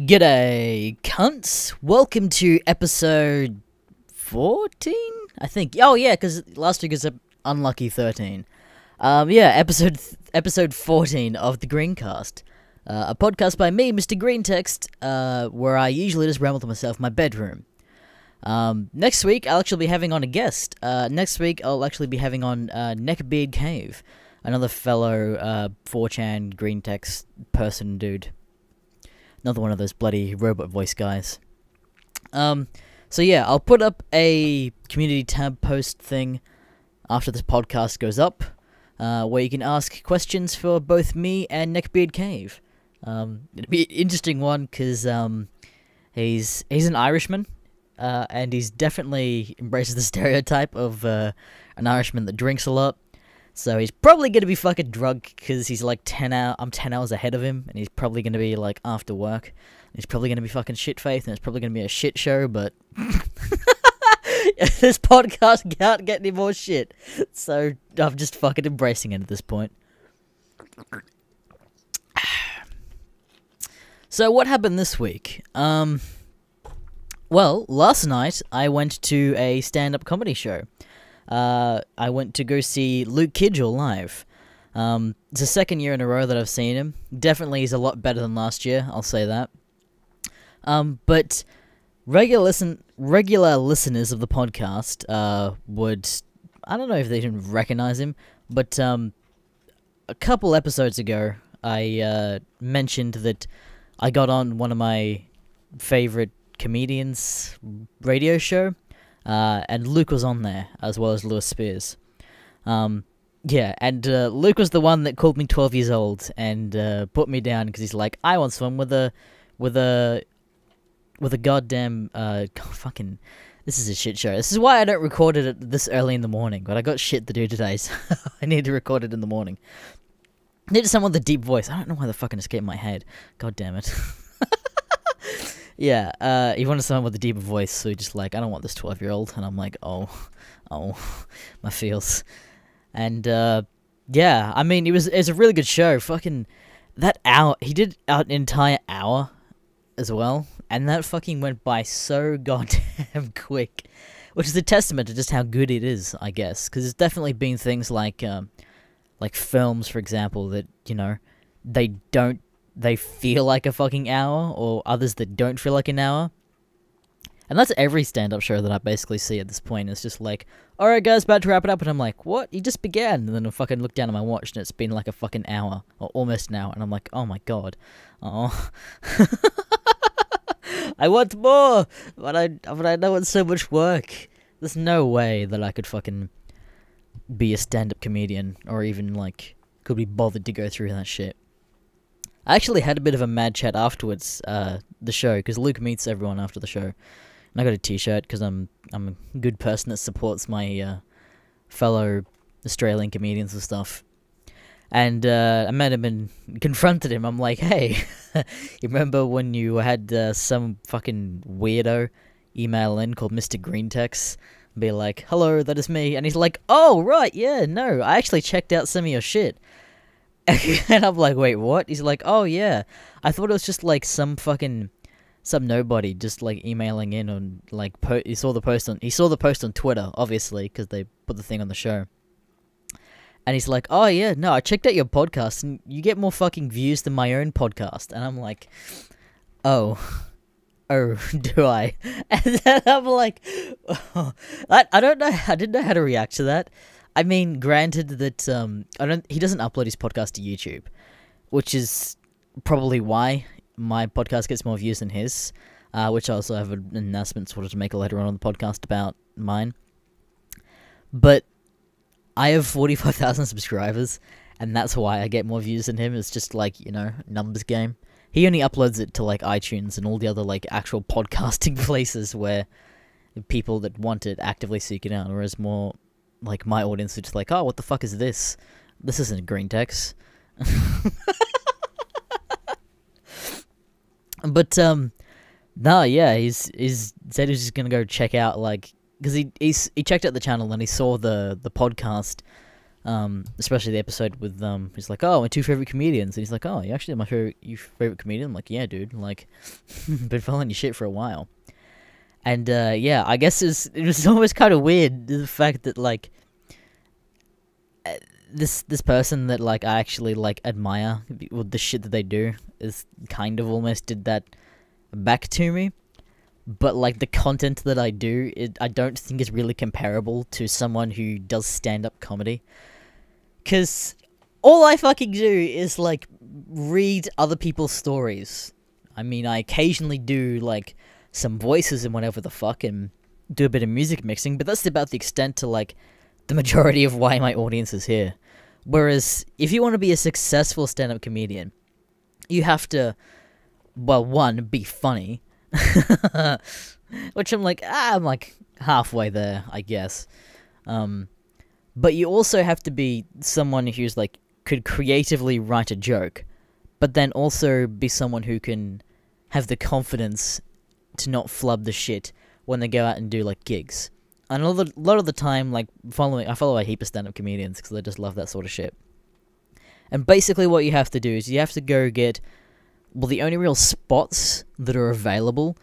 G'day, cunts. Welcome to episode 14, I think. Oh, yeah, because last week was unlucky 13. Episode 14 of the Greencast. A podcast by me, Mr. GreenTexts, where I usually just ramble to myself in my bedroom. Next week, I'll actually be having on a guest. Next week, I'll actually be having on Neckbeard Cave, another fellow 4chan GreenText person dude. Another one of those bloody robot voice guys. So yeah, I'll put up a community tab post thing after this podcast goes up, where you can ask questions for both me and Neckbeard Cave. It'll be an interesting one, because he's an Irishman, and he's definitely embraces the stereotype of an Irishman that drinks a lot. So he's probably going to be fucking drunk, because he's like I'm 10 hours ahead of him, and he's probably going to be like after work. He's probably going to be fucking shit-faced, and it's probably going to be a shit show, but this podcast can't get any more shit. So I'm just fucking embracing it at this point. So what happened this week? Well, last night I went to a stand-up comedy show. I went to go see Luke Kidgell live. It's the second year in a row that I've seen him. Definitely he's a lot better than last year, I'll say that. But regular listeners of the podcast would, I don't know if they didn't recognize him, but a couple episodes ago I mentioned that I got on one of my favorite comedians' radio show. And Luke was on there, as well as Lewis Spears. Yeah, and Luke was the one that called me 12 years old and put me down, because he's like, I want someone with a goddamn fucking. This is a shit show. This is why I don't record it this early in the morning. But I got shit to do today, so I need to record it in the morning. I need someone with a deep voice. I don't know why the fucking escaped my head. God damn it. Yeah, he wanted someone with a deeper voice, so he just like, I don't want this 12-year-old, and I'm like, oh, my feels. And, yeah, I mean, it was a really good show. Fucking, that hour, he did an entire hour as well, and that fucking went by so goddamn quick, which is a testament to just how good it is, I guess, because there's definitely been things like films, for example, that, you know, they feel like a fucking hour, or others that don't feel like an hour. And that's every stand-up show that I basically see at this point. It's just like, alright guys, about to wrap it up, and I'm like, what? You just began? And then I fucking look down at my watch, and it's been like a fucking hour, or almost an hour, and I'm like, oh my god. Oh. I want more! But I know it's so much work. There's no way that I could fucking be a stand-up comedian, or even, like, could be bothered to go through that shit. I actually had a bit of a mad chat afterwards, the show, because Luke meets everyone after the show. And I got a t-shirt, because I'm a good person that supports my fellow Australian comedians and stuff. And I met him and confronted him. I'm like, hey, you remember when you had some fucking weirdo email in called Mr. GreenTexts? Be like, hello, that is me. And he's like, oh, right, yeah, no, I actually checked out some of your shit. And I'm like, wait, what? He's like, oh yeah, I thought it was just like some nobody just like emailing in on like he saw the post on Twitter, obviously, because they put the thing on the show. And he's like, oh yeah, no, I checked out your podcast and you get more fucking views than my own podcast. And I'm like, oh, do I? And then I'm like, oh, I don't know, I didn't know how to react to that. I mean, granted that he doesn't upload his podcast to YouTube, which is probably why my podcast gets more views than his, which I also have an announcement sort of to make later on the podcast about mine. But I have 45,000 subscribers, and that's why I get more views than him. It's just like, you know, numbers game. He only uploads it to like iTunes and all the other like actual podcasting places where people that want it actively seek it out, whereas more like my audience is just like, oh, what the fuck is this? This isn't GreenTexts. But no, yeah, he said he was just gonna go check out, like, because he checked out the channel and he saw the podcast Especially the episode with he's like, oh, my two favorite comedians, and he's like, oh, you actually my favorite comedian? I'm like, yeah, dude, like, been following your shit for a while. And yeah, I guess it was almost kind of weird, the fact that like this person that like I actually like admire with the shit that they do is kind of almost did that back to me. But like the content that I do, I don't think is really comparable to someone who does stand-up comedy. 'Cause all I fucking do is like read other people's stories. I mean, I occasionally do like some voices and whatever the fuck, and do a bit of music mixing, but that's about the extent to like the majority of why my audience is here. Whereas if you want to be a successful stand-up comedian, you have to, well, one, be funny, which I'm like halfway there, I guess. But you also have to be someone who's like could creatively write a joke, but then also be someone who can have the confidence to not flub the shit when they go out and do like gigs. And a lot of the time, like I follow a heap of stand-up comedians because I just love that sort of shit. And basically, what you have to do is you have to go get, well, the only real spots that are available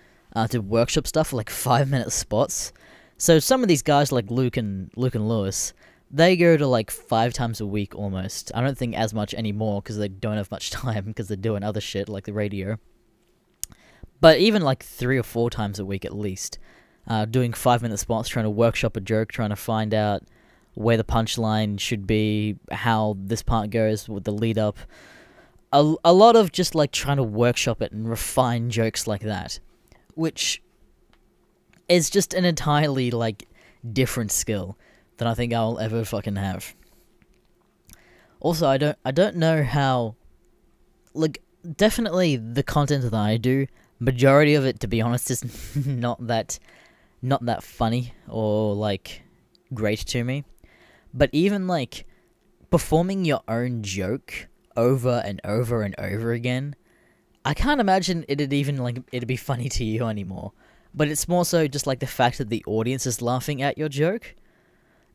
to workshop stuff are like 5-minute spots. So some of these guys like Luke and Lewis, they go to like 5 times a week almost. I don't think as much anymore because they don't have much time because they're doing other shit like the radio. But even like 3 or 4 times a week at least, doing 5-minute spots, trying to workshop a joke, trying to find out where the punchline should be, how this part goes with the lead up. A lot of just like trying to workshop it and refine jokes like that, which is just an entirely like different skill than I think I'll ever fucking have. Also, I don't know how, like, definitely the content that I do, majority of it, to be honest, is not that funny or like great to me. But even like performing your own joke over and over and over again, I can't imagine it'd be funny to you anymore. But it's more so just like the fact that the audience is laughing at your joke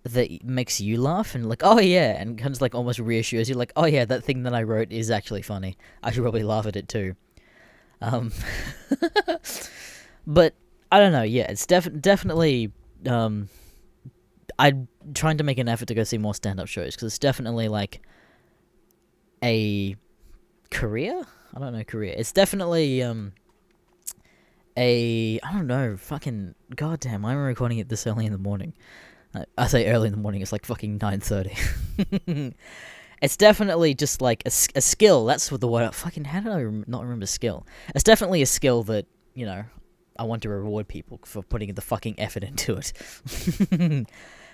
that makes you laugh, and like, oh yeah, and kind of like almost reassures you, like, oh yeah, that thing that I wrote is actually funny. I should probably laugh at it too. But I don't know. Yeah, it's definitely. I'm trying to make an effort to go see more stand-up shows because it's definitely like a career. I don't know, career. It's definitely I don't know. Fucking goddamn! I'm recording it this early in the morning. I say early in the morning. It's like fucking 9:30. It's definitely just like a skill. That's what the word. Fucking how did I not remember skill? It's definitely a skill that, you know, I want to reward people for putting the fucking effort into it.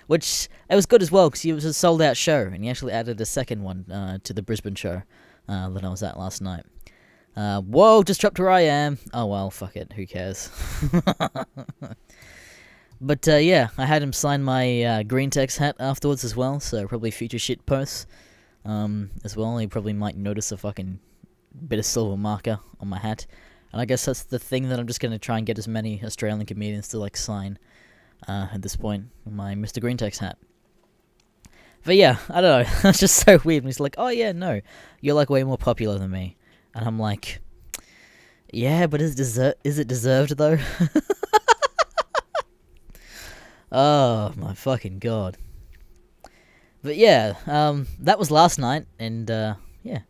Which, it was good as well, because it was a sold-out show, and he actually added a second one to the Brisbane show that I was at last night. Whoa, just dropped where I am. Oh well, fuck it, who cares? But yeah, I had him sign my GreenTexts hat afterwards as well, so probably future shit posts as well. He probably might notice a fucking bit of silver marker on my hat. And I guess that's the thing that I'm just going to try and get as many Australian comedians to like sign at this point, my Mr. GreenTexts hat. But yeah, I don't know, that's just so weird. And he's like, oh yeah, no, you're like way more popular than me. And I'm like, yeah, but is it deserved though? Oh my fucking god. But yeah, that was last night, and yeah.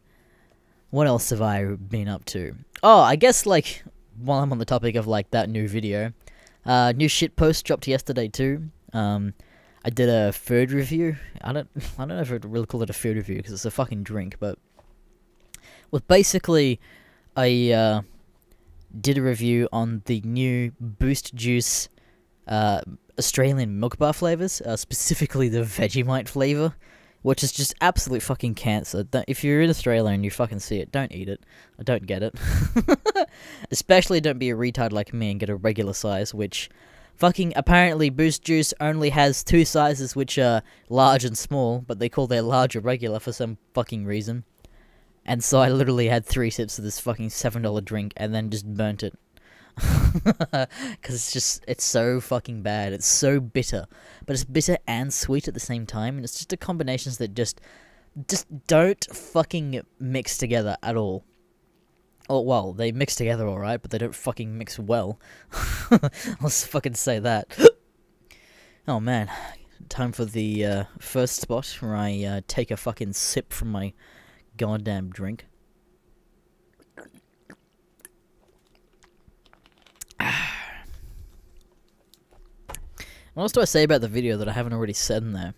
What else have I been up to? Oh, I guess like while I'm on the topic of like that new video, new shit post dropped yesterday too. I did a food review. I don't know if I'd really call it a food review because it's a fucking drink, but was basically I did a review on the new Boost Juice Australian milk bar flavors, specifically the Vegemite flavor, which is just absolute fucking cancer. If you're in Australia and you fucking see it, don't eat it. I don't get it. Especially don't be a retard like me and get a regular size, which fucking apparently Boost Juice only has 2 sizes, which are large and small, but they call their large a regular for some fucking reason. And so I literally had 3 sips of this fucking $7 drink and then just burnt it. Because it's so fucking bad. It's so bitter. But it's bitter and sweet at the same time, and it's just the combinations that just don't fucking mix together at all. Oh, well, they mix together alright, but they don't fucking mix well. Let's fucking say that. Oh man, time for the first spot where I take a fucking sip from my goddamn drink. What else do I say about the video that I haven't already said in there?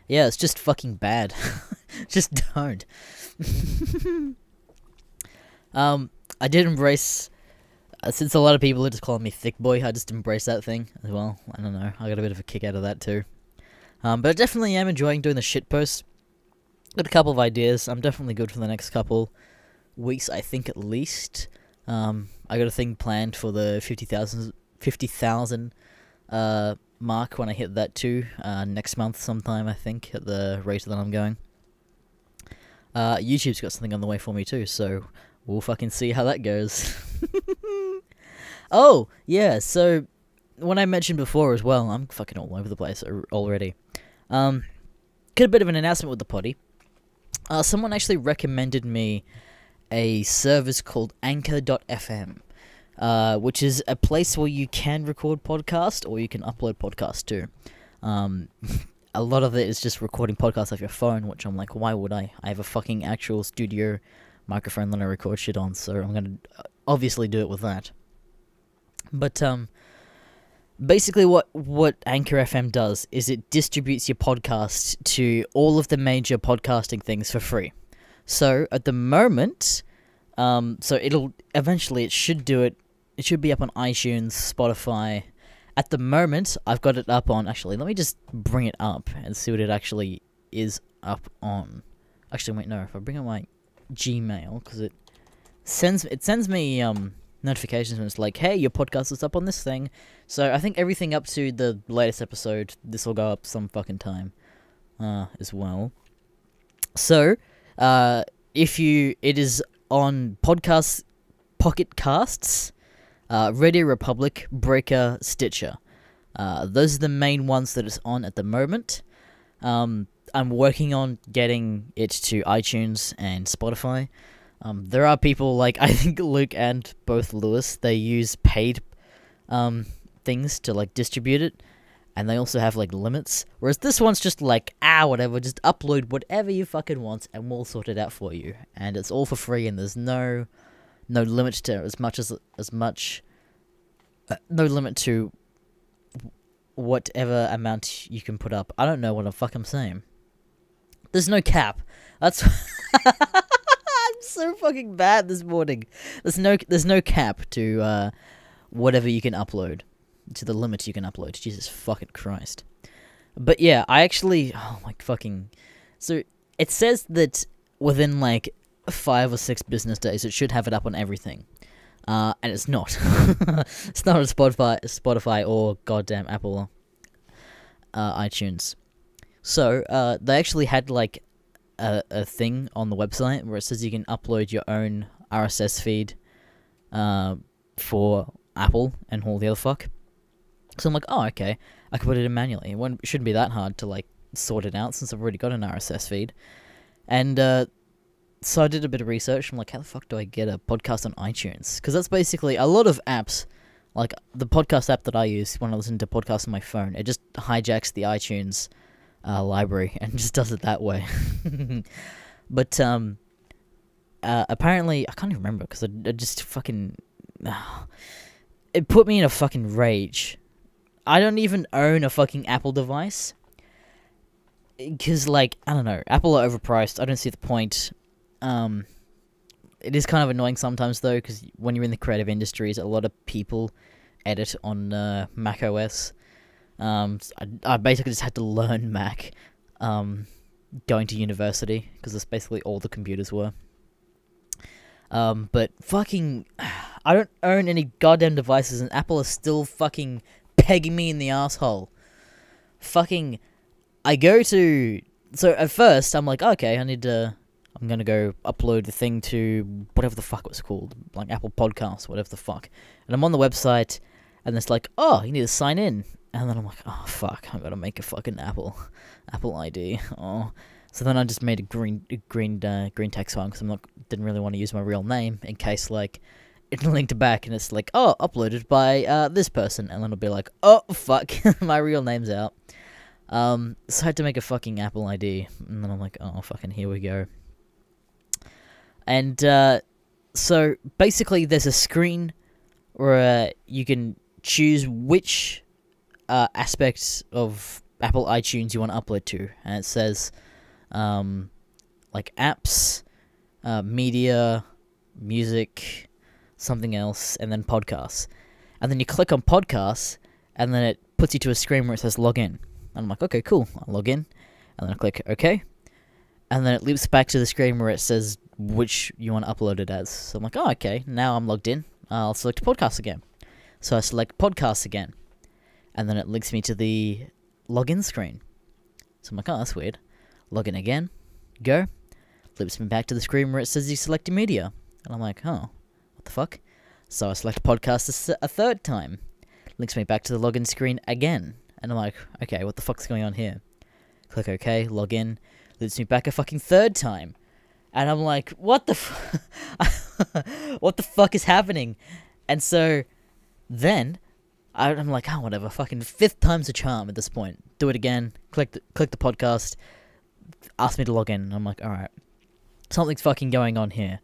Yeah, it's just fucking bad. Just don't. I did embrace, since a lot of people are just calling me thick boy, I just embrace that thing as well. I don't know, I got a bit of a kick out of that too. But I definitely am enjoying doing the shitposts. Got a couple of ideas. I'm definitely good for the next couple weeks, I think at least. I got a thing planned for the 50,000 mark when I hit that too, next month sometime, I think, at the rate that I'm going. YouTube's got something on the way for me too, so we'll fucking see how that goes. Oh, yeah, so when I mentioned before as well, I'm fucking all over the place already. Got a bit of an announcement with the potty. Someone actually recommended me a service called Anchor.fm. Which is a place where you can record podcast, or you can upload podcast too. A lot of it is just recording podcasts off your phone, which I'm like, why would I? I have a fucking actual studio microphone that I record shit on, so I'm gonna obviously do it with that. But, basically what Anchor FM does is it distributes your podcast to all of the major podcasting things for free. So, at the moment, so it should do it. It should be up on iTunes, Spotify. At the moment, I've got it up on... Actually, let me just bring it up and see what it actually is up on. Actually, wait, no. If I bring up my Gmail, because it sends me notifications when it's like, hey, your podcast is up on this thing. So I think everything up to the latest episode, this will go up some fucking time as well. So, it is on podcasts, Pocket Casts, Radio Republic, Breaker, Stitcher. Those are the main ones that it's on at the moment. I'm working on getting it to iTunes and Spotify. There are people like, I think Luke and both Lewis, they use paid things to like distribute it. And they also have like limits. Whereas this one's just like, whatever, just upload whatever you fucking want and we'll sort it out for you. And it's all for free and there's no limit to no limit to whatever amount you can put up. I don't know what the fuck I'm saying. There's no cap. That's I'm so fucking bad this morning. There's no cap to whatever you can upload. To the limit you can upload. Jesus fucking Christ. But yeah, I actually... Oh my fucking... So, it says that within like 5 or 6 business days it should have it up on everything. And it's not. It's not on Spotify or goddamn Apple iTunes. So, they actually had like a thing on the website where it says you can upload your own RSS feed for Apple and all the other fuck. So I'm like, oh, okay, I can put it in manually. It shouldn't be that hard to, like, sort it out since I've already got an RSS feed. And, so I did a bit of research. I'm like, how the fuck do I get a podcast on iTunes? Because that's basically a lot of apps, like, the podcast app that I use when I listen to podcasts on my phone, it just hijacks the iTunes library and just does it that way. But, apparently, I can't even remember, because I just fucking... it put me in a fucking rage. I don't even own a fucking Apple device. Because, like, I don't know. Apple are overpriced. I don't see the point. It is kind of annoying sometimes, though, because when you're in the creative industries, a lot of people edit on Mac OS. I basically just had to learn Mac going to university, because that's basically all the computers were. But fucking... I don't own any goddamn devices, and Apple is still fucking pegging me in the asshole. Fucking... I go to... So, at first, I'm like, okay, I I'm gonna go upload the thing to whatever the fuck it was called, like Apple Podcasts, whatever the fuck. And I'm on the website, and it's like, oh, you need to sign in. And then I'm like, oh fuck, I gotta make a fucking Apple ID. Oh, so then I just made a GreenTexts one because didn't really want to use my real name in case like it linked back and it's like, oh, uploaded by this person, and then it'll be like, oh fuck, my real name's out. So I had to make a fucking Apple ID, and then I'm like, oh fucking here we go. And so basically there's a screen where you can choose which aspects of Apple iTunes you want to upload to, and it says like apps, media, music, something else, and then podcasts. And then you click on podcasts, and then it puts you to a screen where it says log in. And I'm like, okay, cool, I'll log in, and then I click OK. And then it loops back to the screen where it says which you want to upload it as. So I'm like, oh, okay, now I'm logged in. I'll select podcasts again. So I select podcasts again. And then it links me to the login screen. So I'm like, oh, that's weird. Log in again. Go. Loops me back to the screen where it says you selected media. And I'm like, oh, what the fuck? So I select podcasts a third time. Links me back to the login screen again. And I'm like, okay, what the fuck's going on here? Click OK, log in. Loops me back a fucking third time. And I'm like, what the what the fuck is happening? And so then I'm like, oh, whatever, fucking fifth time's a charm at this point. Do it again, click the podcast, ask me to log in, and I'm like, alright, something's fucking going on here.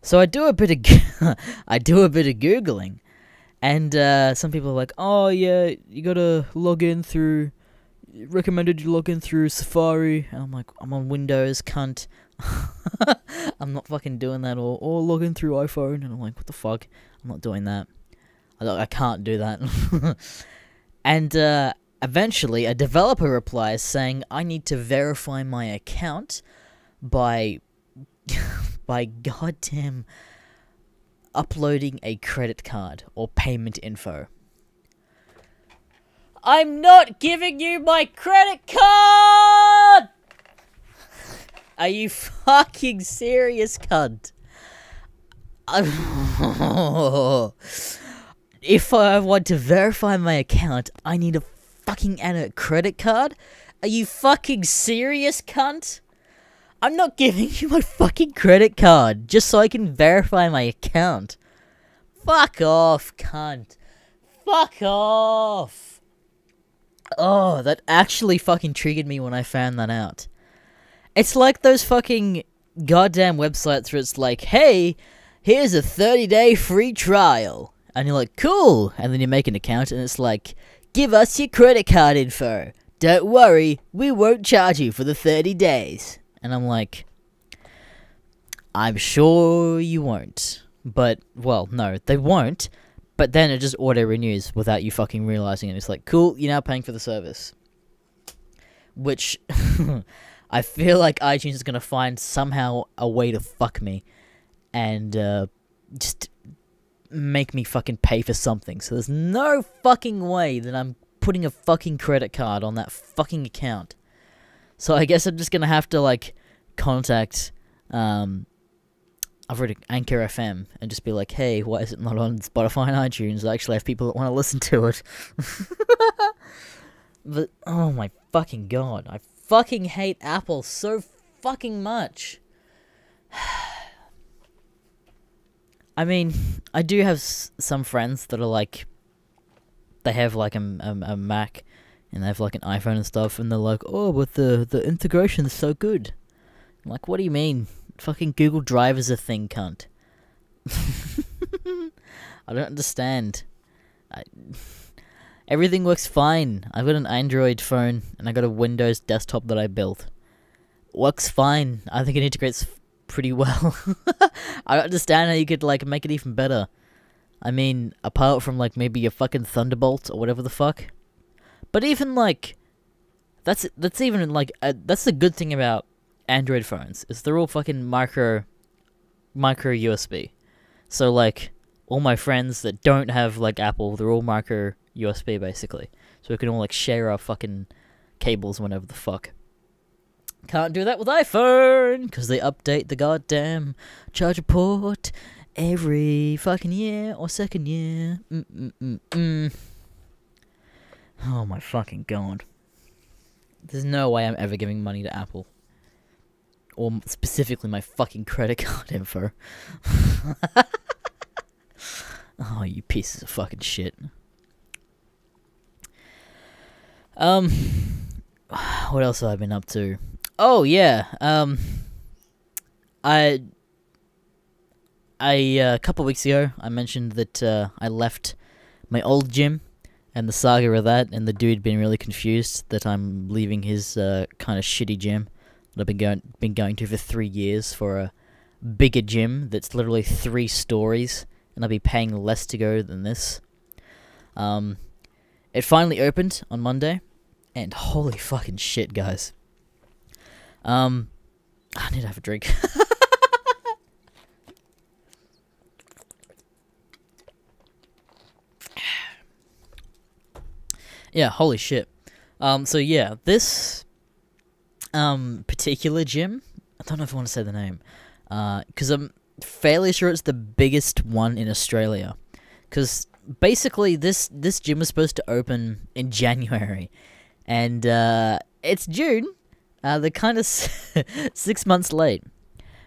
So I do a bit of Googling, and some people are like, oh yeah, you gotta log in through, recommended you log in through Safari, and I'm like, I'm on Windows, cunt. I'm not fucking doing that, or log in through iPhone, and I'm like, what the fuck, I'm not doing that. I can't do that. And eventually a developer replies saying I need to verify my account by goddamn uploading a credit card or payment info. I'm not giving you my credit card! Are you fucking serious, cunt? If I want to verify my account, I need to fucking add a credit card? Are you fucking serious, cunt? I'm not giving you my fucking credit card just so I can verify my account. Fuck off, cunt. Fuck off. Oh, that actually fucking triggered me when I found that out. It's like those fucking goddamn websites where it's like, hey, here's a 30-day free trial. And you're like, cool, and then you make an account, and it's like, give us your credit card info. Don't worry, we won't charge you for the 30 days. And I'm like, I'm sure you won't. But, well, no, they won't. But then it just auto-renews without you fucking realizing it. It's like, cool, you're now paying for the service. Which, I feel like iTunes is gonna find somehow a way to fuck me. And, just make me fucking pay for something. So there's no fucking way that I'm putting a fucking credit card on that fucking account. So I guess I'm just gonna have to, like, contact, I've read Anchor FM and just be like, hey, why is it not on Spotify and iTunes? I actually have people that want to listen to it. But, oh my fucking god, I fucking hate Apple so fucking much. I mean, I do have some friends that are like, they have like a Mac, and they have like an iPhone and stuff, and they're like, oh, but the integration's so good. I'm like, what do you mean? Fucking Google Drive is a thing, cunt. I don't understand. Everything works fine. I've got an Android phone, and I got a Windows desktop that I built. Works fine. I think it integrates pretty well. I don't understand how you could, like, make it even better. I mean, apart from, like, maybe a fucking Thunderbolt or whatever the fuck. But even, like, that's even, like, that's the good thing about Android phones, is they're all fucking micro USB. So, like, all my friends that don't have, like, Apple, they're all micro USB, basically. So we can all, like, share our fucking cables whenever the fuck. Can't do that with iPhone, because they update the goddamn charger port every fucking year or second year. Oh my fucking god. There's no way I'm ever giving money to Apple. Or specifically my fucking credit card info. Oh, you pieces of fucking shit. What else have I been up to? Oh yeah, a couple weeks ago, I mentioned that I left my old gym, and the saga of that, and the dude being really confused that I'm leaving his kind of shitty gym that I've been going to for 3 years for a bigger gym that's literally 3 stories, and I'll be paying less to go than this. It finally opened on Monday, and holy fucking shit, guys. I need to have a drink. Yeah, holy shit. So yeah, this particular gym, I don't know if I want to say the name, because I'm fairly sure it's the biggest one in Australia. Because basically, this gym was supposed to open in January, and it's June. They're kind of 6 months late,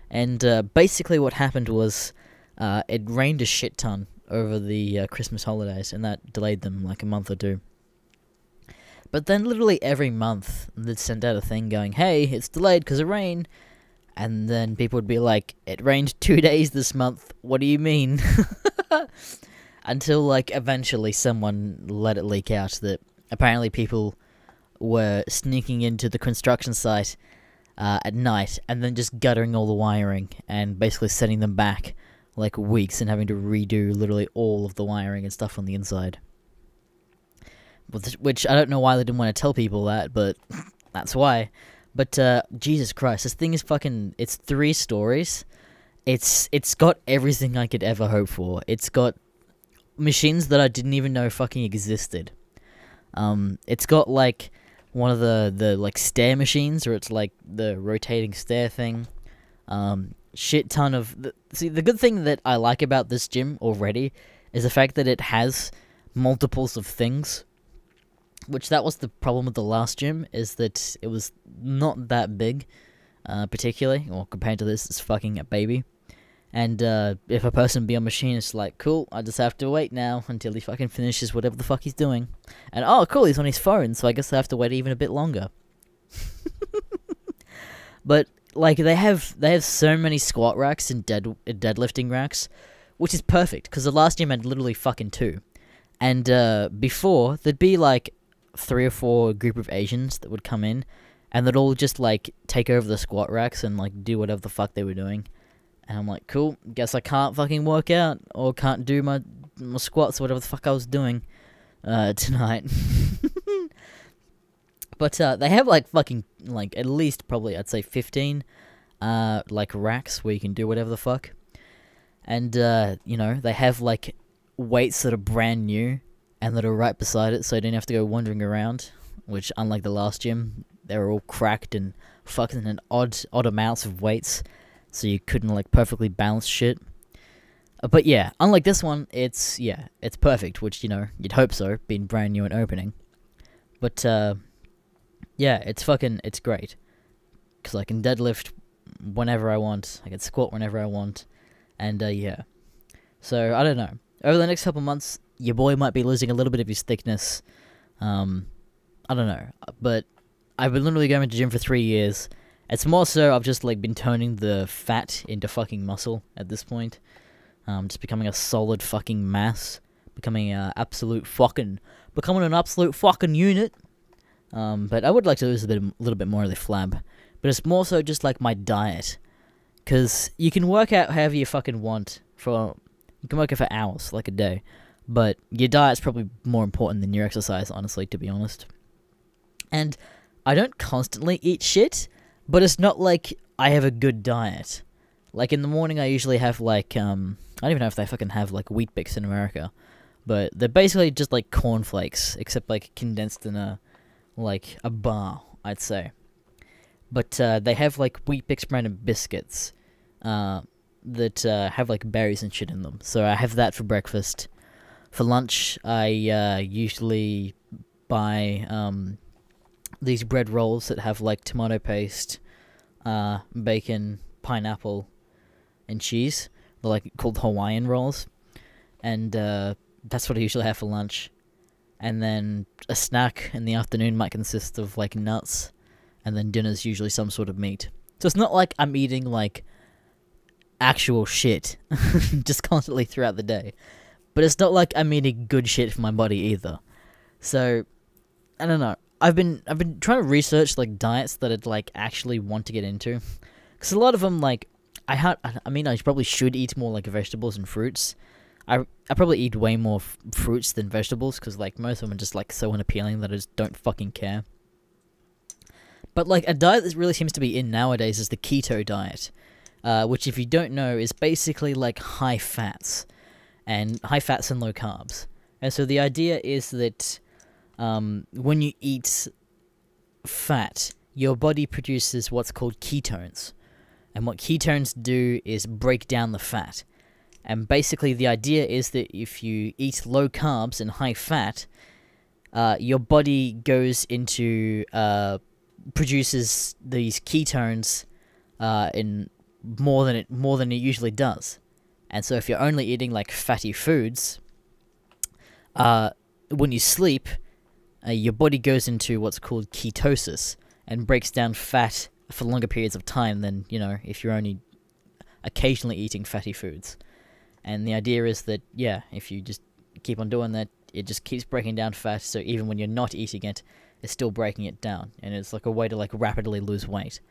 and basically what happened was it rained a shit ton over the Christmas holidays, and that delayed them like a month or two. But then literally every month, they'd send out a thing going, hey, it's delayed because of rain. And then people would be like, it rained 2 days this month, what do you mean? Until, like, eventually someone let it leak out that apparently people were sneaking into the construction site at night and then just guttering all the wiring and basically sending them back, like, weeks and having to redo literally all of the wiring and stuff on the inside. Which, I don't know why they didn't want to tell people that, but that's why. But, Jesus Christ, this thing is fucking, it's 3 stories. It's got everything I could ever hope for. It's got machines that I didn't even know fucking existed. It's got, like, one of the like, stair machines, or it's, like, the rotating stair thing. Shit ton of... See, the good thing that I like about this gym already is the fact that it has multiples of things. Which that was the problem with the last gym, is that it was not that big, particularly, or compared to this, it's fucking a baby. And if a person be on machine, it's like, cool, I just have to wait now until he fucking finishes whatever the fuck he's doing. And oh, cool, he's on his phone, so I guess I have to wait even a bit longer. But like they have so many squat racks and deadlifting racks, which is perfect because the last gym had literally fucking 2. And before there'd be like 3 or 4 group of Asians that would come in, and they'd all just like take over the squat racks and like do whatever the fuck they were doing. And I'm like, cool, guess I can't fucking work out or can't do my squats or whatever the fuck I was doing tonight. But they have like fucking like at least probably I'd say 15 like racks where you can do whatever the fuck. And you know, they have like weights that are brand new and that are right beside it, so you don't have to go wandering around, which unlike the last gym, they were all cracked and fucking an odd amounts of weights, so you couldn't like perfectly balance shit. But yeah, unlike this one, it's perfect, which, you know, you'd hope so, being brand new and opening. But yeah, it's great, because I can deadlift whenever I want, I can squat whenever I want, and yeah. So, I don't know. Over the next couple months, your boy might be losing a little bit of his thickness. I don't know. But I've been literally going to the gym for 3 years. It's more so I've just like been turning the fat into fucking muscle at this point. Just becoming a solid fucking mass. Becoming an absolute fucking unit. But I would like to lose a little bit more of the flab. But it's more so just like my diet. Because you can work out however you fucking want you can work it for hours, like a day. But your diet's probably more important than your exercise, honestly, to be honest. And I don't constantly eat shit, but it's not like I have a good diet. Like in the morning I usually have like, I don't even know if they fucking have like Wheat Bix in America. But they're basically just like cornflakes, except like condensed in a bar, I'd say. but they have like Wheat Bix branded biscuits that have like berries and shit in them. So I have that for breakfast. For lunch, I usually buy these bread rolls that have like tomato paste, bacon, pineapple, and cheese. They're like called Hawaiian rolls, and that's what I usually have for lunch. And then a snack in the afternoon might consist of like nuts, and then dinner's usually some sort of meat. So it's not like I'm eating like actual shit just constantly throughout the day, but it's not like I'm eating good shit for my body either. So I don't know. I've been trying to research like diets that I'd like actually want to get into, because a lot of them like I probably should eat more like vegetables and fruits. I probably eat way more fruits than vegetables, because like most of them are just like so unappealing that I just don't fucking care. But like a diet that really seems to be in nowadays is the keto diet, which if you don't know is basically like high fats and low carbs. And so the idea is that when you eat fat, your body produces what's called ketones. And what ketones do is break down the fat. And basically the idea is that if you eat low carbs and high fat, your body goes into produces these ketones in more than it usually does. And so if you're only eating like fatty foods, when you sleep, your body goes into what's called ketosis and breaks down fat for longer periods of time than, if you're only occasionally eating fatty foods. And the idea is that, if you just keep on doing that, it just keeps breaking down fat, so even when you're not eating it, it's still breaking it down. And it's like a way to like rapidly lose weight.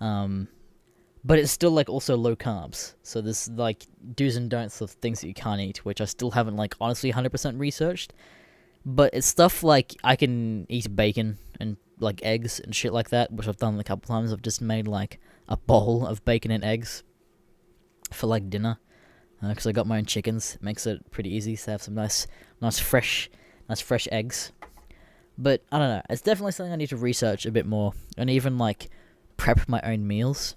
But it's still like also low carbs. So there's like do's and don'ts of things that you can't eat, which I still haven't like honestly 100% researched. But it's stuff like I can eat bacon and like eggs and shit like that, which I've done a couple times. I've just made like a bowl of bacon and eggs for like dinner. Because I got my own chickens. It makes it pretty easy to have some nice fresh eggs. But I don't know. It's definitely something I need to research a bit more, and even like prep my own meals.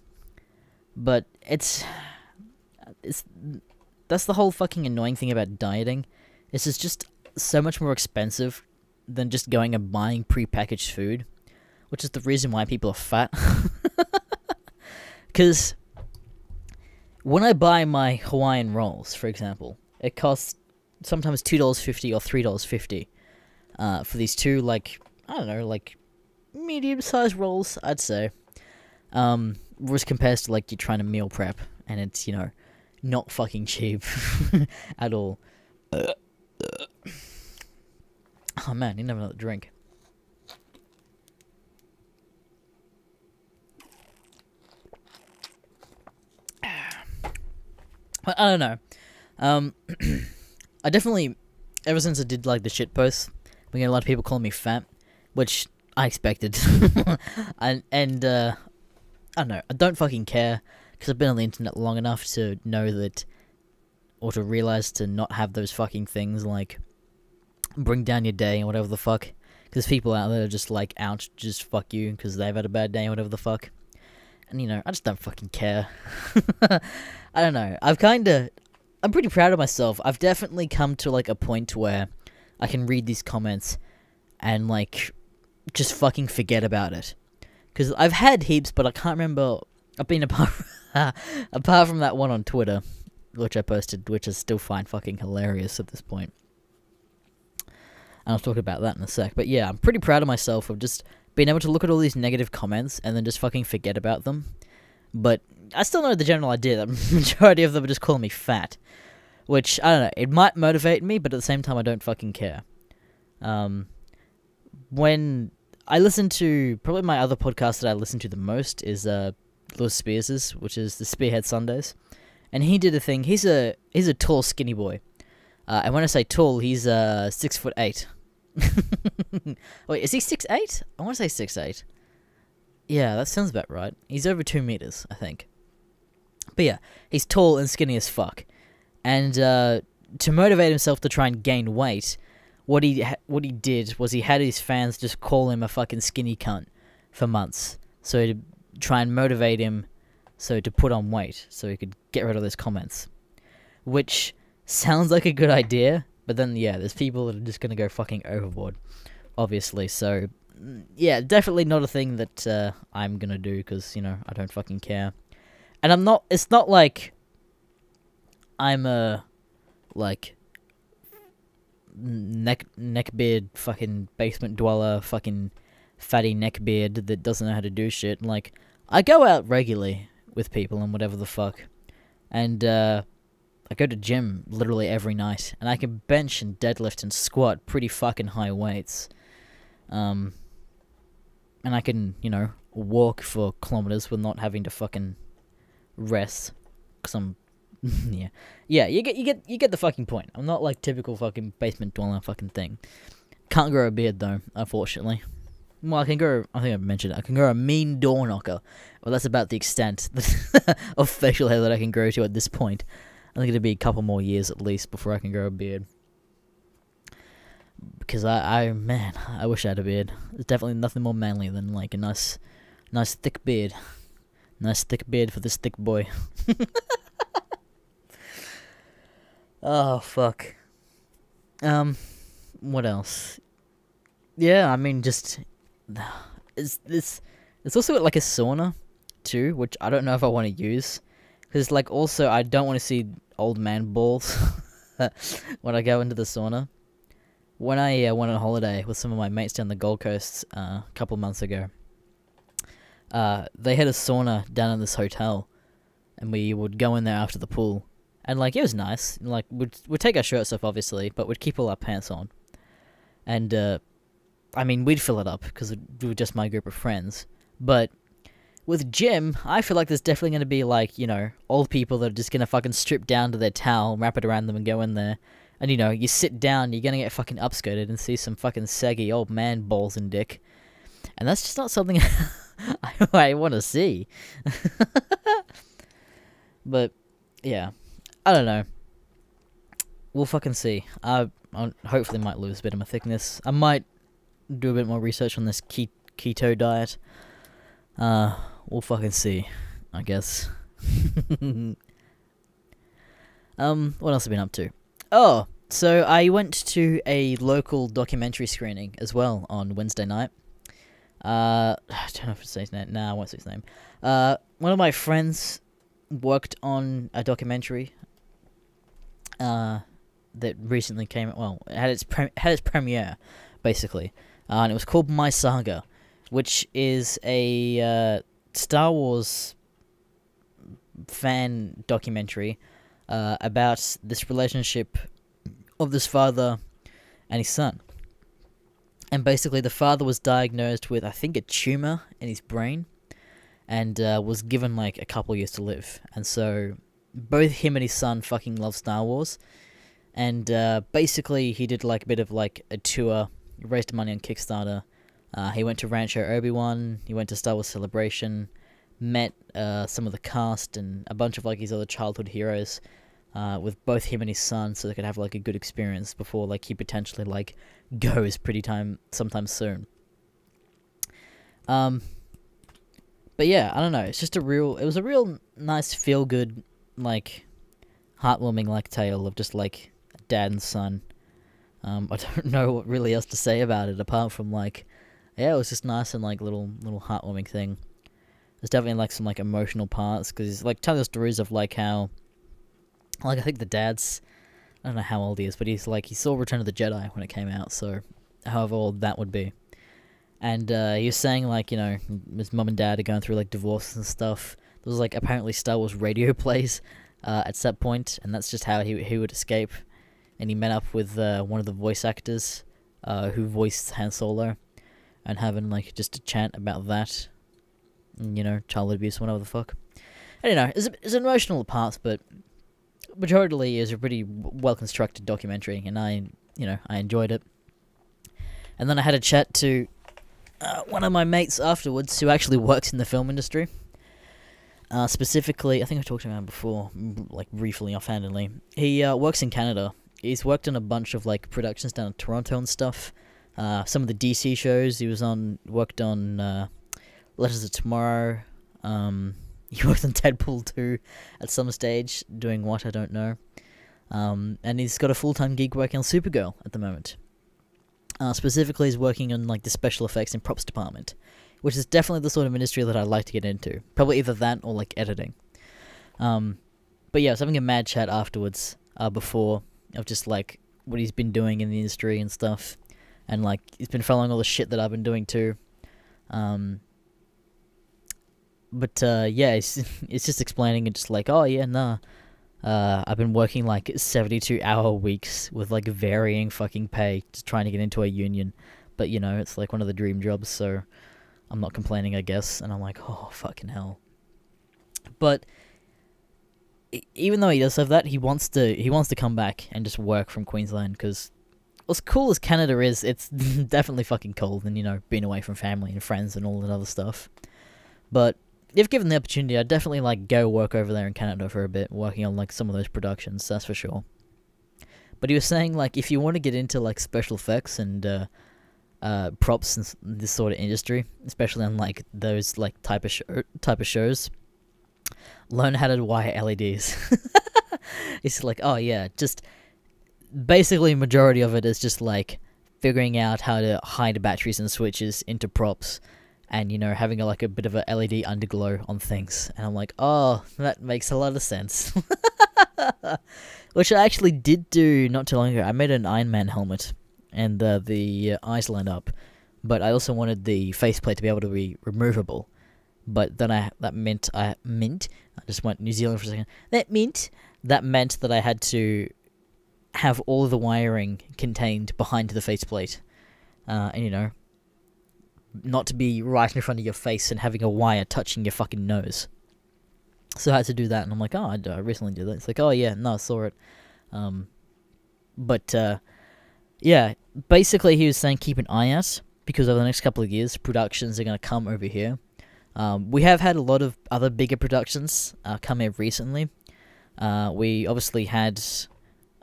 But that's the whole fucking annoying thing about dieting. It's just so much more expensive than just going and buying prepackaged food, which is the reason why people are fat. Because when I buy my Hawaiian rolls, for example, it costs sometimes $2.50 or $3.50 for these two, like, I don't know, like, medium-sized rolls, I'd say. Whereas compared to, like, you're trying to meal prep, and it's, not fucking cheap at all. Oh, man, you never know the drink. I don't know. I definitely, ever since I did like the shit posts, we get a lot of people calling me fat, which I expected. and I don't know. I don't fucking care, because I've been on the internet long enough to know that, or to realize to not have those fucking things like bring down your day and whatever the fuck. Because people out there are just like out to just fuck you because they've had a bad day and whatever the fuck. And I just don't fucking care. I don't know. I'm pretty proud of myself. I've definitely come to like a point where I can read these comments and like just fucking forget about it. Because I've had heaps, but I can't remember. I've been apart from that one on Twitter, which I posted, which I still find fucking hilarious at this point. And I'll talk about that in a sec. But yeah, I'm pretty proud of myself of just being able to look at all these negative comments and then just fucking forget about them. But I still know the general idea that the majority of them are just calling me fat. Which, I don't know, it might motivate me, but at the same time I don't fucking care. When I listen to, probably my other podcast that I listen to the most is Lewis Spears's, which is the Spearhead Sundays. And he did a thing, he's a tall, skinny boy. And when I say tall, he's 6'8". Wait, is he 6'8"? I want to say 6'8". Yeah, that sounds about right. He's over 2 meters, I think. But yeah, he's tall and skinny as fuck. And to motivate himself to try and gain weight, what he did was he had his fans just call him a fucking skinny cunt for months. So try and motivate him to put on weight so he could get rid of those comments. Which sounds like a good idea, but then, yeah, there's people that are just gonna go fucking overboard, obviously. So, yeah, definitely not a thing that I'm gonna do, because, you know, I don't fucking care. And it's not like I'm a, like, neckbeard fucking basement dweller fucking fatty neckbeard that doesn't know how to do shit. Like, I go out regularly with people and whatever the fuck, and I go to gym literally every night, and I can bench and deadlift and squat pretty fucking high weights, and I can, you know, walk for kilometers with not having to fucking rest, cause I'm yeah, you get the fucking point. I'm not like typical fucking basement dweller fucking thing. Can't grow a beard though, unfortunately. Well, I think I mentioned it. I can grow a mean door knocker. Well, that's about the extent of facial hair that I can grow to at this point. I think it'll be a couple more years at least before I can grow a beard. Because man, I wish I had a beard. There's definitely nothing more manly than like a nice thick beard. Nice thick beard for this thick boy. Oh, fuck. What else? Yeah, I mean, just... It's also like a sauna, too, which I don't know if I want to use. Because, like, also, I don't want to see old man balls when I go into the sauna. When I went on holiday with some of my mates down the Gold Coast a couple months ago, they had a sauna down in this hotel, and we would go in there after the pool. And, like, it was nice. Like, we'd take our shirts off, obviously, but we'd keep all our pants on. And, I mean, we'd fill it up, because we were just my group of friends. But with gym, I feel like there's definitely going to be, like, you know, old people that are just going to fucking strip down to their towel, wrap it around them, and go in there. And, you know, you sit down, you're going to get fucking upskirted and see some fucking saggy old man balls and dick. And that's just not something I want to see. But, yeah. I don't know. We'll fucking see. I hopefully might lose a bit of my thickness. I might do a bit more research on this keto diet. We'll fucking see, I guess. What else have I been up to? Oh, so I went to a local documentary screening as well on Wednesday night. I don't know if it's say his name. Nah, I won't say his name. One of my friends worked on a documentary that recently came. Well, it had its premiere, basically, and it was called My Saga, which is a Star Wars fan documentary about this relationship of this father and his son. And basically, the father was diagnosed with, I think, a tumor in his brain, and was given like a couple years to live. And so both him and his son fucking love Star Wars. And basically, he did like a bit of like a tour, raised money on Kickstarter. He went to Rancho Obi-Wan, he went to Star Wars Celebration, met some of the cast and a bunch of like his other childhood heroes, with both him and his son, so they could have like a good experience before like he potentially like goes sometime soon. But yeah, I don't know. It was a real nice, feel good, like heartwarming like tale of just like dad and son. I don't know what really else to say about it apart from like, yeah, it was just nice and like little heartwarming thing. There's definitely like some like emotional parts because he's like telling the stories of like how, like I think the dad's, I don't know how old he is, but he saw Return of the Jedi when it came out, so however old that would be. And he was saying like, you know, his mum and dad are going through like divorces and stuff. There was like apparently Star Wars radio plays at that point, and that's just how he would escape. And he met up with one of the voice actors who voiced Han Solo, and having like just a chat about that, and, you know, childhood abuse, whatever the fuck. I don't know, it's emotional parts, but majority is a pretty well constructed documentary, and I enjoyed it. And then I had a chat to one of my mates afterwards who actually works in the film industry. Specifically, I think I talked about him before, like briefly, offhandedly. He works in Canada. He's worked on a bunch of like productions down in Toronto and stuff. Some of the DC shows he worked on Letters of Tomorrow, He worked on Deadpool 2 at some stage, doing what, I don't know. And he's got a full-time gig working on Supergirl at the moment. Specifically, he's working on like the special effects and props department, which is definitely the sort of industry that I'd like to get into. Probably either that or like editing. But yeah, I was having a mad chat afterwards, before, of just like what he's been doing in the industry and stuff, and like he's been following all the shit that I've been doing too. But yeah, it's just explaining it, just like, oh yeah, nah. I've been working like 72-hour weeks with like varying fucking pay, just trying to get into a union. But you know, it's like one of the dream jobs, so I'm not complaining, I guess. And I'm like, oh fucking hell. But even though he does have that, he wants to come back and just work from Queensland, because as cool as Canada is, it's definitely fucking cold, and you know, being away from family and friends and all that other stuff. But if given the opportunity, I'd definitely like go work over there in Canada for a bit, working on like some of those productions, that's for sure. But he was saying like if you want to get into like special effects and props and this sort of industry, especially on like those like type of shows, learn how to wire LEDs. It's like, oh yeah, just basically majority of it is just like figuring out how to hide batteries and switches into props. And, you know, having like a bit of a LED underglow on things. And I'm like, oh, that makes a lot of sense. Which I actually did do not too long ago. I made an Iron Man helmet. And the eyes line up. But I also wanted the faceplate to be able to be removable. But then I just went New Zealand for a second. That meant that I had to have all of the wiring contained behind the faceplate. And, you know, not to be right in front of your face and having a wire touching your fucking nose. So I had to do that, and I'm like, oh, I recently did that. It's like, oh yeah, no, I saw it. Yeah, basically he was saying keep an eye out, because over the next couple of years, productions are going to come over here. We have had a lot of other bigger productions come here recently. We obviously had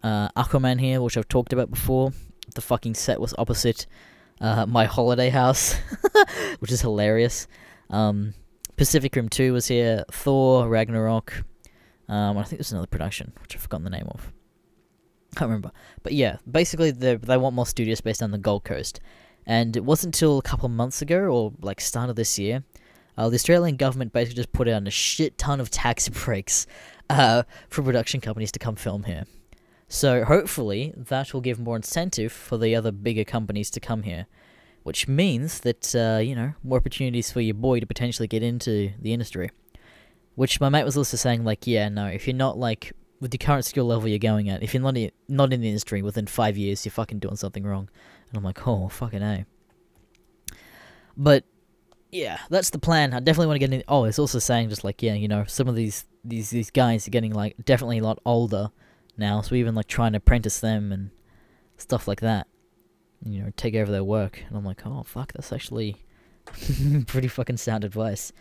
Aquaman here, which I've talked about before. The fucking set was opposite my holiday house, which is hilarious. Pacific Rim 2 was here, Thor, Ragnarok, I think there's another production, which I've forgotten the name of. Can't remember. But yeah, basically they want more studio space down the Gold Coast. And it wasn't until a couple of months ago, or like start of this year, the Australian government basically just put out a shit ton of tax breaks for production companies to come film here. So hopefully that will give more incentive for the other bigger companies to come here, which means that, you know, more opportunities for your boy to potentially get into the industry. Which my mate was also saying, like, yeah, no, if you're not, like, with the current skill level you're going at, if you're not in the industry within 5 years, you're fucking doing something wrong. And I'm like, oh, fucking A. But, yeah, that's the plan. I definitely want to get in. Oh, it's also saying, just like, yeah, you know, some of these guys are getting, like, definitely a lot older now, so even like trying to apprentice them and stuff like that, you know, take over their work. And I'm like, oh fuck, that's actually pretty fucking sound advice.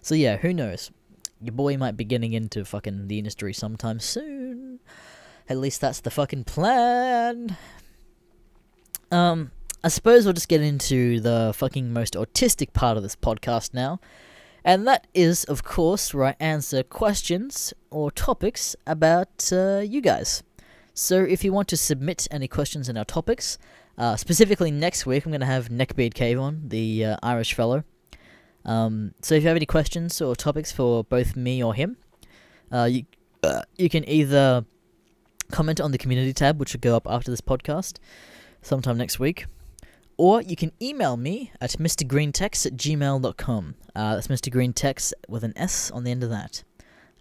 So yeah, who knows, your boy might be getting into fucking the industry sometime soon. At least that's the fucking plan. I suppose we'll just get into the fucking most autistic part of this podcast now. And that is, of course, where I answer questions or topics about you guys. So if you want to submit any questions in our topics, specifically next week, I'm going to have Neckbeard Cave on, the Irish fellow. So if you have any questions or topics for both me or him, you can either comment on the community tab, which will go up after this podcast, sometime next week. Or you can email me at mrgreentext@gmail.com. That's Mr. GreenTexts with an S on the end of that.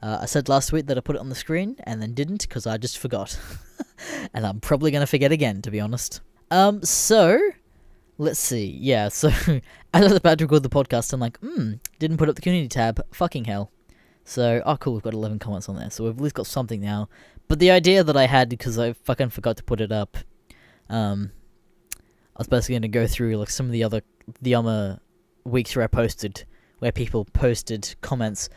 I said last week that I put it on the screen, and then didn't, because I just forgot. And I'm probably going to forget again, to be honest. So, let's see. Yeah, so, as I was about to record the podcast, I'm like, didn't put up the community tab. Fucking hell. So, oh cool, we've got 11 comments on there, so we've at least got something now. But the idea that I had, because I fucking forgot to put it up, I was basically going to go through like some of the other weeks where people posted comments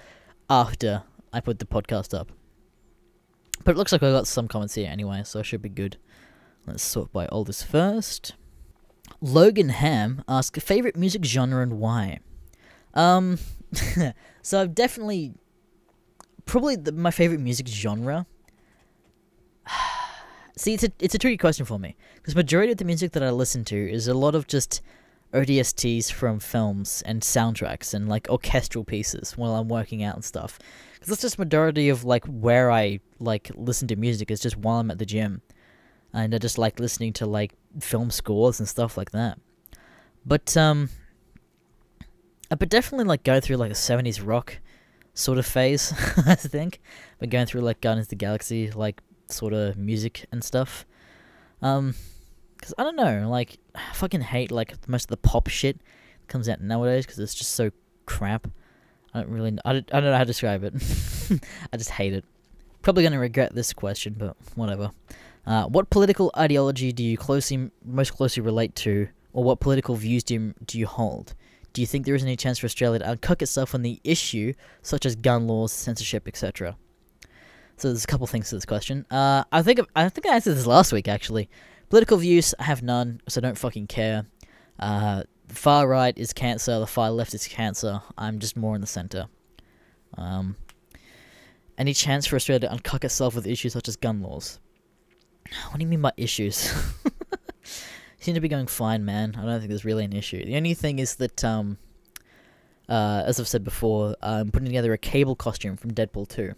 after I put the podcast up. But it looks like I got some comments here anyway, so it should be good. Let's sort by oldest first. Logan Ham asked, favorite music genre and why? So I've definitely... Probably my favourite music genre... See, it's a tricky question for me. Because majority of the music that I listen to is a lot of just ODSTs from films and soundtracks and, like, orchestral pieces while I'm working out and stuff. Because that's just majority of, like, where I, like, listen to music is just while I'm at the gym. And I just like listening to, like, film scores and stuff like that. But, I definitely, like, go through, like, a 70s rock sort of phase, I think. But going through, like, Guardians of the Galaxy, like, sort of music and stuff. Because I don't know, like, I fucking hate, like, most of the pop shit that comes out nowadays because it's just so crap. I don't know how to describe it. I just hate it. Probably going to regret this question, but whatever. What political ideology do you most closely relate to, or what political views do you hold? Do you think there is any chance for Australia to uncook itself on the issue, such as gun laws, censorship, etc.? So there's a couple things to this question. I think I answered this last week, actually. Political views, I have none, so I don't fucking care. The far right is cancer, the far left is cancer. I'm just more in the centre. Any chance for Australia to uncook itself with issues such as gun laws? What do you mean by issues? Seem to be going fine, man. I don't think there's really an issue. The only thing is that, as I've said before, I'm putting together a Cable costume from Deadpool 2.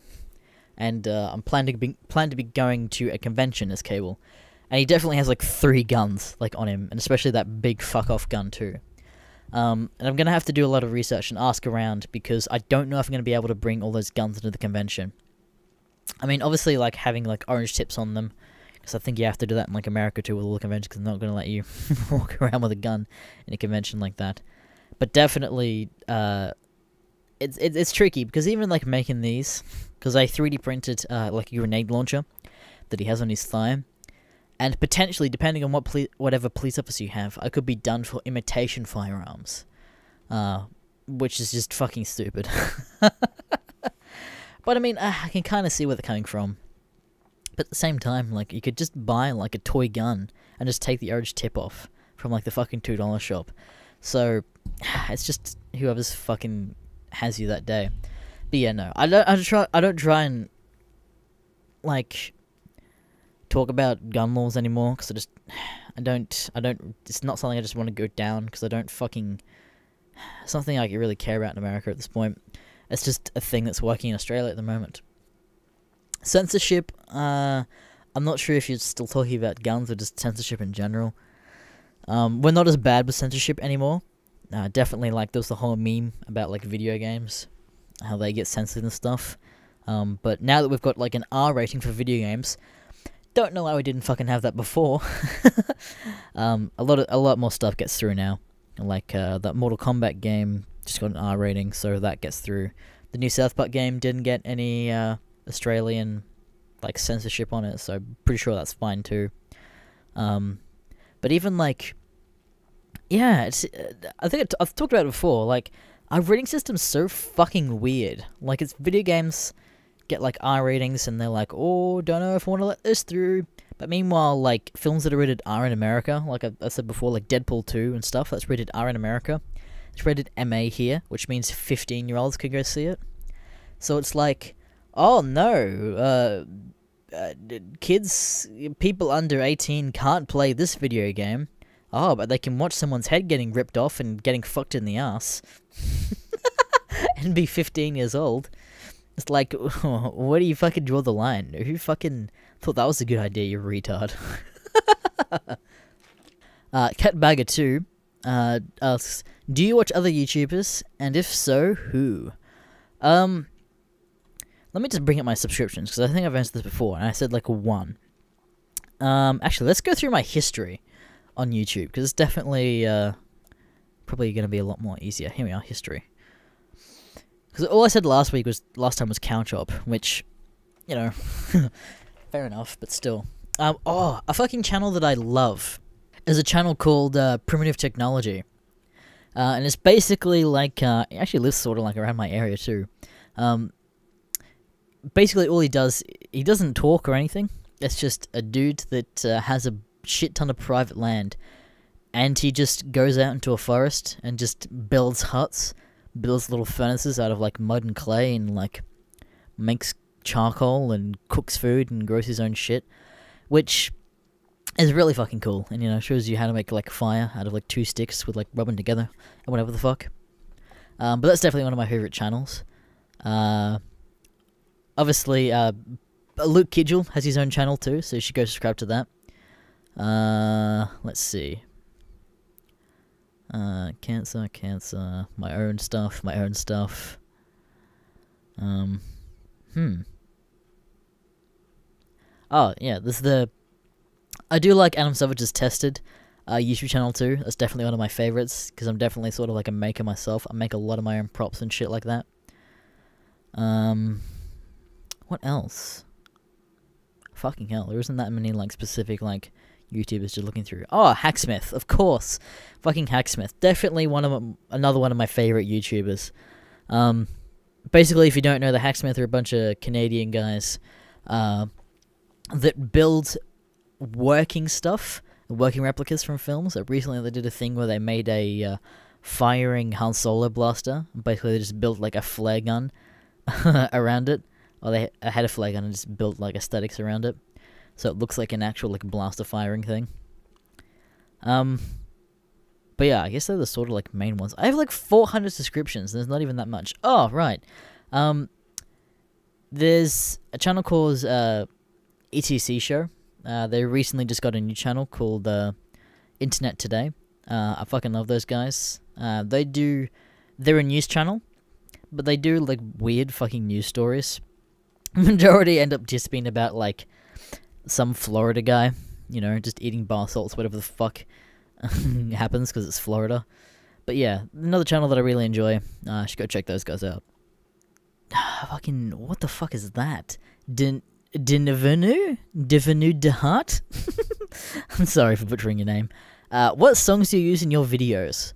And I'm planning to be going to a convention as Cable. And he definitely has, like, 3 guns, like, on him. And especially that big fuck-off gun, too. And I'm going to have to do a lot of research and ask around, because I don't know if I'm going to be able to bring all those guns into the convention. I mean, obviously, like, having, like, orange tips on them, because I think you have to do that in, like, America, too, with all the conventions, because they're not going to let you walk around with a gun in a convention like that. But definitely, it's tricky, because even, like, making these, because I 3D printed, like, a grenade launcher that he has on his thigh, and potentially, depending on whatever police officer you have, I could be done for imitation firearms, which is just fucking stupid. But I mean, I can kind of see where they're coming from. But at the same time, like, you could just buy, like, a toy gun and just take the orange tip off from, like, the fucking $2 shop. So, it's just whoever's fucking has you that day. But yeah, no, I don't try and, like, talk about gun laws anymore, because I don't, it's not something I just want to go down, because I don't fucking, something I really care about in America at this point. It's just a thing that's working in Australia at the moment. Censorship, I'm not sure if you're still talking about guns or just censorship in general. We're not as bad with censorship anymore. Definitely, like, there's the whole meme about, like, video games, how they get censored and stuff. But now that we've got, like, an R rating for video games, don't know why we didn't fucking have that before. A lot more stuff gets through now. Like, that Mortal Kombat game just got an R rating, so that gets through. The new South Park game didn't get any, Australian, like, censorship on it, so I'm pretty sure that's fine too. But even, like, yeah, it's, I think I've talked about it before, like, our rating system's so fucking weird. Like, it's video games get, like, R ratings, and they're like, oh, don't know if I want to let this through. But meanwhile, like, films that are rated R in America, like I said before, like Deadpool 2 and stuff, that's rated R in America. It's rated MA here, which means 15-year-olds can go see it. So it's like, oh no, kids, people under 18 can't play this video game. Oh, but they can watch someone's head getting ripped off and getting fucked in the ass. And be 15 years old. It's like, where do you fucking draw the line? Who fucking thought that was a good idea, you retard? Catbagger 2 asks, do you watch other YouTubers? And if so, who? Let me just bring up my subscriptions, because I think I've answered this before, and I said, like, 1. Actually, let's go through my history on YouTube, because it's definitely, probably going to be a lot more easier. Here we are, history. Because all I said last time was Countop, which, you know, fair enough, but still. Oh, a fucking channel that I love is a channel called Primitive Technology. And it's basically like, it actually lives sort of like around my area too. Basically all he doesn't talk or anything. It's just a dude that has a shit ton of private land. And he just goes out into a forest and just builds huts, builds little furnaces out of like mud and clay, and like makes charcoal and cooks food and grows his own shit, which is really fucking cool. And, you know, shows you how to make like fire out of like 2 sticks with like rubbing together and whatever the fuck. But that's definitely one of my favorite channels. Obviously, Luke Kidgell has his own channel too, so you should go subscribe to that. Let's see. Cancer, my own stuff. Oh, yeah, I do like Adam Savage's Tested YouTube channel too. That's definitely one of my favorites, because I'm definitely sort of like a maker myself. I make a lot of my own props and shit like that. What else? Fucking hell, there isn't that many like specific like YouTubers just looking through. Oh, Hacksmith, of course. Fucking Hacksmith. Definitely another one of my favorite YouTubers. Basically, if you don't know, the Hacksmith are a bunch of Canadian guys that build working replicas from films. Recently, they did a thing where they made a firing Han Solo blaster. Basically, they just built like a flare gun around it. Or they had a flare gun and just built like aesthetics around it, so it looks like an actual like blaster firing thing. But yeah, I guess they're the sort of like main ones. I have like 400 subscriptions. There's not even that much. Oh right. There's a channel called ETC Show. They recently just got a new channel called Internet Today. I fucking love those guys. They're a news channel, but they do like weird fucking news stories. Majority end up just being about like some Florida guy, you know, just eating bar salts, whatever the fuck happens, because it's Florida. But yeah, another channel that I really enjoy. I should go check those guys out. Fucking, what the fuck is that? Devenu Dehart? I'm sorry for butchering your name. What songs do you use in your videos?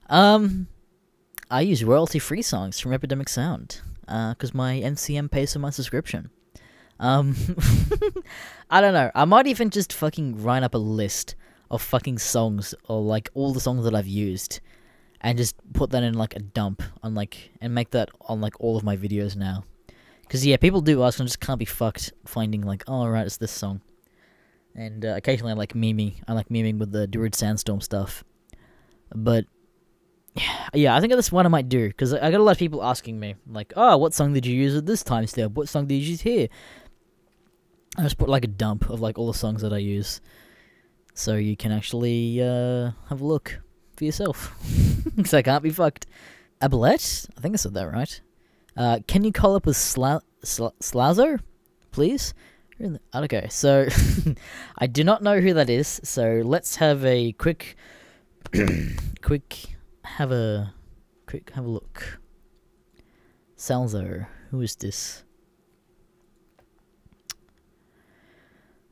I use royalty-free songs from Epidemic Sound. Because my NCM pays for my subscription. I don't know. I might even just fucking write up a list of fucking songs, or like all the songs that I've used, and just put that in like a dump on like, and make that on like all of my videos now. Because yeah, people do ask, and I just can't be fucked finding like, oh right, it's this song. And occasionally I like memeing with the Druid Sandstorm stuff. But yeah, I think that's what I might do, because I got a lot of people asking me, like, oh, what song did you use at this timestamp? What song did you use here? I just put like a dump of like all the songs that I use, so you can actually have a look for yourself, because I can't be fucked. Abilette? I think I said that right. Can you call up with Slazo, please? Okay, so I do not know who that is, so let's have a quick have a look. Salzo, who is this?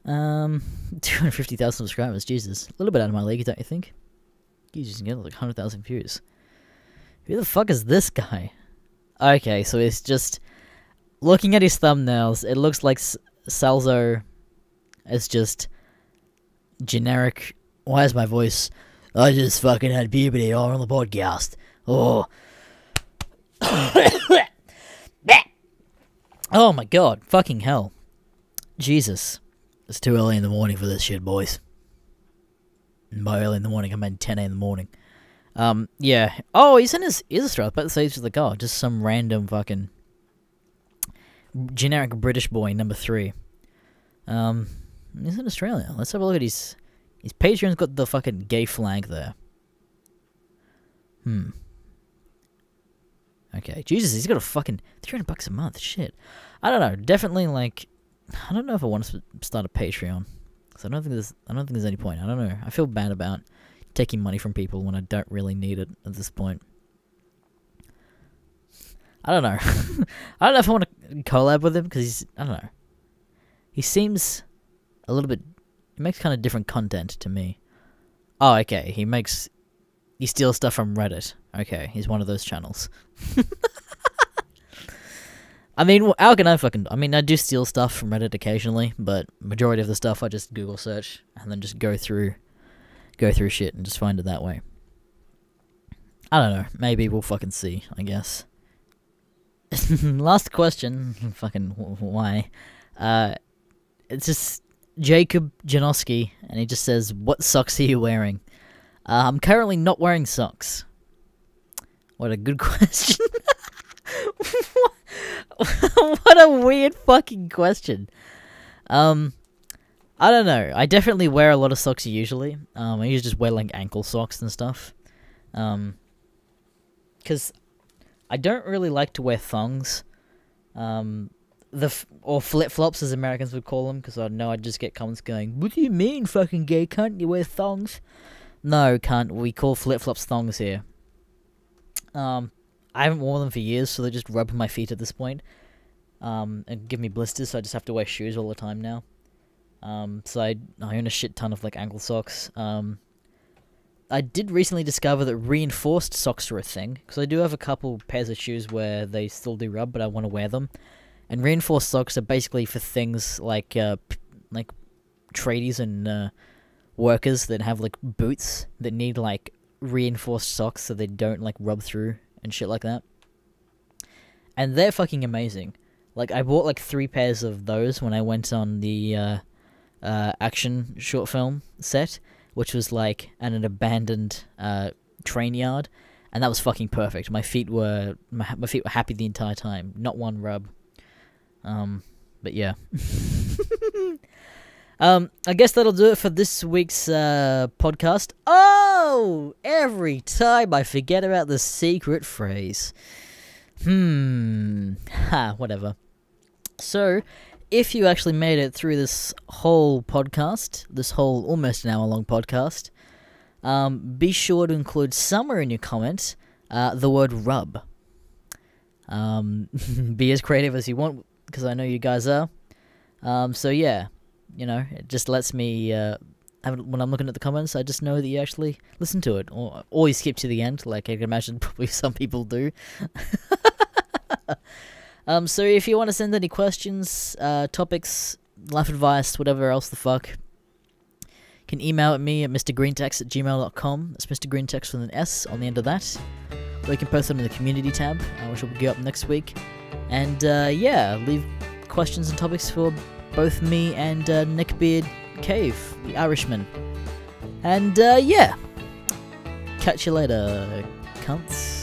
250,000 subscribers, Jesus. A little bit out of my league, don't you think? He's just getting like 100,000 views. Who the fuck is this guy? Okay, so it's just, looking at his thumbnails, it looks like Salzo is just generic. Why is my voice? I just fucking had puberty all on the podcast. Oh. Oh my god. Fucking hell. Jesus. It's too early in the morning for this shit, boys. And by early in the morning, I meant 10 a.m. in the morning. Yeah. Oh, he's in his Israel, but say he's like, oh, just some random fucking generic British boy, number 3. He's in Australia. Let's have a look at his Patreon's got the fucking gay flag there. Okay, Jesus, he's got a fucking $300 a month. Shit, I don't know. Definitely, like, I don't know if I want to start a Patreon. So I don't think there's any point. I don't know. I feel bad about taking money from people when I don't really need it at this point. I don't know. I don't know if I want to collab with him, because I don't know. He seems a little bit. He makes kind of different content to me. Oh, okay. He steals stuff from Reddit. Okay, he's one of those channels. I mean, how can I fucking... I mean, I do steal stuff from Reddit occasionally, but majority of the stuff I just Google search, and then just go through shit and just find it that way. I don't know. Maybe we'll fucking see, I guess. Last question. Fucking why? It's just Jacob Janoski, and he just says, "What socks are you wearing?" I'm currently not wearing socks. What a good question. What a weird fucking question. I don't know. I definitely wear a lot of socks usually. I usually just wear like ankle socks and stuff. Because I don't really like to wear thongs. Or flip-flops as Americans would call them, because I know I'd just get comments going, "What do you mean, fucking gay cunt? You wear thongs?" No, cunt. We call flip-flops thongs here. I haven't worn them for years, so they just rub my feet at this point. And give me blisters, so I just have to wear shoes all the time now. So I own a shit ton of like ankle socks. I did recently discover that reinforced socks are a thing, because I do have a couple pairs of shoes where they still do rub, but I want to wear them. And reinforced socks are basically for things like tradies and workers that have like boots that need like reinforced socks so they don't like rub through and shit like that. And they're fucking amazing. Like I bought like 3 pairs of those when I went on the action short film set, which was like at an abandoned train yard, and that was fucking perfect. My feet were happy the entire time, not one rub. But yeah. I guess that'll do it for this week's podcast. Oh, every time I forget about the secret phrase. Whatever. So, if you actually made it through this whole podcast, this whole almost an hour long podcast, be sure to include somewhere in your comment the word rub. Be as creative as you want, because I know you guys are. So yeah, you know, it just lets me, when I'm looking at the comments, I just know that you actually listen to it, or you skip to the end, like I can imagine probably some people do. So if you want to send any questions, topics, life advice, whatever else the fuck, you can email at me at mrgreentext@gmail.com. That's Mr. Greentext with an S on the end of that. Or you can post it in the community tab, which will be up next week. And yeah, leave questions and topics for both me and Neckbeard Cave, the Irishman. And yeah, catch you later, cunts.